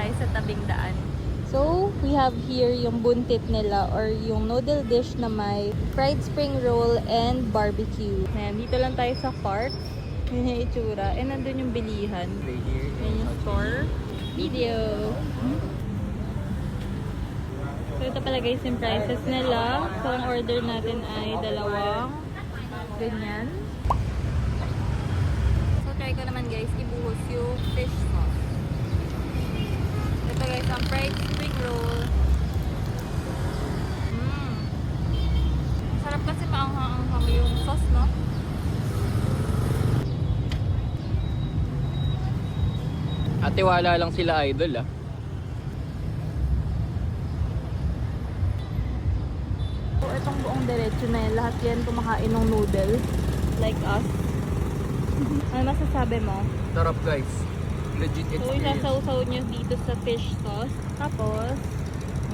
tayo sa tabing daan. So, we have here yung buntit nila or yung noodle dish na may fried spring roll and barbecue. Ayan, dito lang tayo sa park. Yun yung itsura. And nandun yung bilihan. Yan yung store. Video. So, ito pala guys yung prices nila. So, ang order natin ay dalawang ganyan. So, try ko naman guys, ibuhos yung fish sauce. Ito guys, ang fried spring roll. Sarap kasi maanghang-anghang yung sauce, no? At tiwala lang sila idol ah. So, itong buong diretso na yan, lahat yan kumakain ng noodle. Like us. Ano masasabi mo? Sarap guys. Legit So, experience. isasawsaw nyo dito sa fish sauce. Tapos,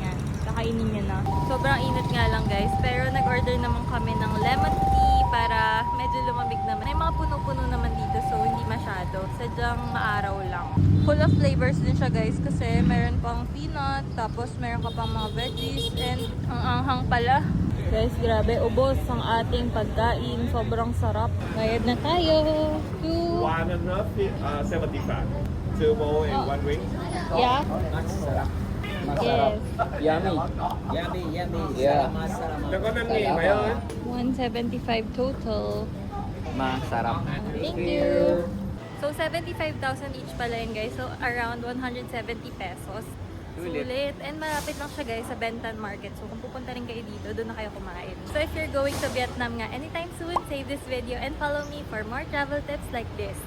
yan, kakainin nyo na. Sobrang init nga lang guys, pero nag-order naman kami ng lemon tea para medyo lumamig naman. May mga puno-puno naman dito, so hindi masyado. Sadyang maaraw lang. Full of flavors din siya guys, kasi meron pang peanut, tapos meron ka pang mga veggies, and ang anghang pala. Guys, grabe, ubos ang ating pagkain. Sobrang sarap. Bayad na tayo. One and a half, 75. Two more and one wing. Yeah? Yes. Yummy. Yummy, yummy. Yeah. Salamat, salamat. Ito na ngayon ngayon. 175 total. Masarap. Thank you. So, 75,000 each pala yun guys. So, around 170 pesos. Sulit. And malapit lang siya guys sa Bentan Market. So, kung pupunta rin kayo dito, doon na kayo kumain. So, if you're going to Vietnam nga anytime soon, save this video and follow me for more travel tips like this.